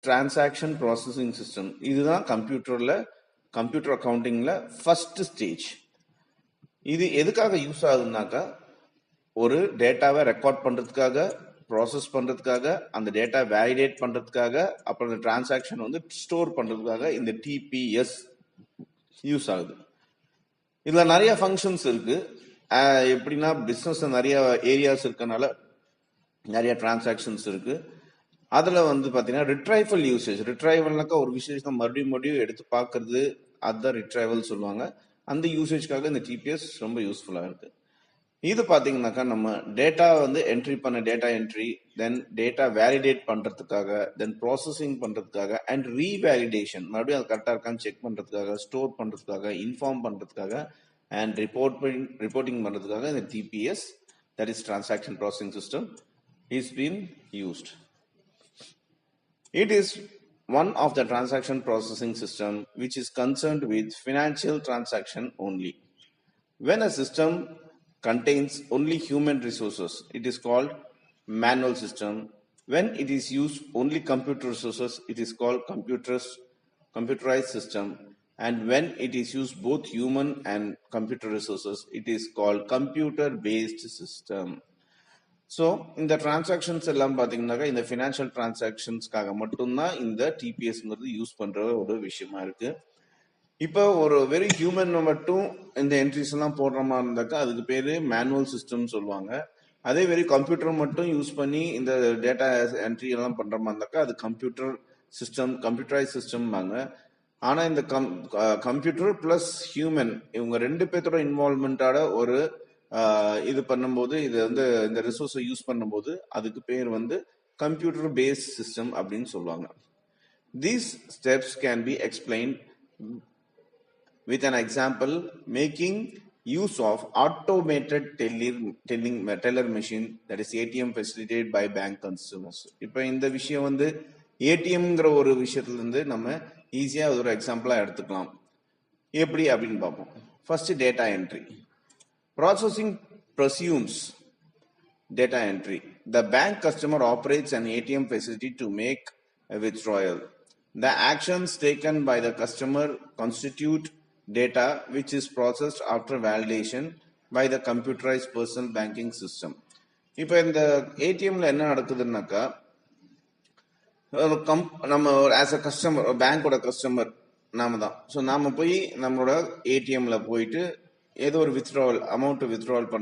Transaction processing system. இதுதான் computer அக்கௌண்டிங்ல first stage. இது எதுக்காக யூஸ் ஆகுதுனாக்கா, ஒரு டேட்டாவை ரெக்கார்ட் பண்றதுக்காக, ப்ராசஸ் பண்றதுக்காக, அந்த டேட்டா வேலிடேட் பண்றதுக்காக, அப்புறம் அந்த டிரான்சாக்ஷன் வந்து ஸ்டோர் பண்றதுக்காக இந்த டிபிஎஸ் யூஸ் ஆகுது. இதுல நிறைய ஃபங்க்ஷன்ஸ் இருக்கு. எப்படின்னா, பிசினஸ் நிறைய ஏரியாஸ் இருக்கனால நிறைய டிரான்சாக்ஷன்ஸ் இருக்கு. அதுல வந்து பாத்தீங்கன்னா ரிட்ரைவல் யூசேஜ். ரிட்ரைவல்னாக்கா ஒரு விஷயத்தை மறுபடியும் எடுத்து பார்க்கறது, அதுதான் ரிட்ரைவல் சொல்லுவாங்க. அந்த யூசேஜ்க்காக இந்த டிபிஎஸ் ரொம்ப யூஸ்ஃபுல்லா இருக்கு. இது பாத்தீங்கன்னாக்கா நம்ம டேட்டா வந்து என்ட்ரி பண்ண டேட்டா என்ட்ரி, தென் டேட்டா வேலிடேட் பண்றதுக்காக, தென் ப்ராசஸிங் பண்றதுக்காக, அண்ட் ரீவேலிடேஷன், மறுபடியும் அது கரெக்டா இருக்கான்னு செக் பண்றதுக்காக, ஸ்டோர் பண்றதுக்காக, இன்ஃபார்ம் பண்றதுக்காக, அண்ட் ரிப்போர்ட்டிங் பண்றதுக்காக இந்த TPS, that is transaction processing system, is been used. It is one of the transaction processing system which is concerned with financial transaction only. When a system contains only human resources, it is called manual system. When it is used only computer resources, it is called computerized system. And when it is used both human and computer resources, it is called computer-based system. So இந்த transactions எல்லாம் பார்த்தீங்கன்னாக்கா இந்த financial டிரான்சாக்ஷன்ஸ்க்காக மட்டும்தான் இந்த டிபிஎஸ்ங்கிறது use பண்ற ஒரு விஷயமா இருக்கு. இப்போ ஒரு வெறும் ஹியூமன் மட்டும் இந்த என்ட்ரிஸ் எல்லாம் போடுற மாதிரி இருந்தாக்கா அதுக்கு பேரு மேனுவல் சிஸ்டம் சொல்லுவாங்க. அதே வெறும் கம்ப்யூட்டர் மட்டும் யூஸ் பண்ணி இந்த டேட்டா என்ட்ரி எல்லாம் பண்ற மாதிரி இருந்தாக்கா அது கம்ப்யூட்டர் சிஸ்டம், கம்ப்யூட்டரைஸ் சிஸ்டம்பாங்க. ஆனா இந்த கம்ப்யூட்டர் பிளஸ் ஹியூமன் இவங்க ரெண்டு பேர்த்தோட இன்வால்மெண்டோட ஒரு இது பண்ணும்போது, இது வந்து இந்த ரிசோர்ஸை யூஸ் பண்ணும்போது அதுக்கு பேர் வந்து கம்ப்யூட்டர் பேஸ்ட் சிஸ்டம் அப்படின்னு சொல்லுவாங்க. These steps can be explained with an example, making use of automated teller machine, that is ATM facilitated by bank customers. இப்போ இந்த விஷயம் வந்து ஏடிஎம்ங்கிற ஒரு விஷயத்துல இருந்து நம்ம ஈஸியா ஒரு எக்ஸாம்பிளா எடுத்துக்கலாம். எப்படி அப்படின்னு பார்ப்போம். First data entry. Processing presumes data entry. The bank customer operates an ATM facility to make a withdrawal. The actions taken by the customer constitute data which is processed after validation by the computerized personal banking system. இப்போ இந்த ஏடிஎம்ல என்ன நடக்குதுன்னாக்கா, நம்ம as a customer, பேங்கோட customer நாம தான். So நாம போய் நம்மளோட ஏடிஎம்ல போயிட்டு ஏதோ ஒரு அமௌண்ட் வித்ட்ராவல் பண்ற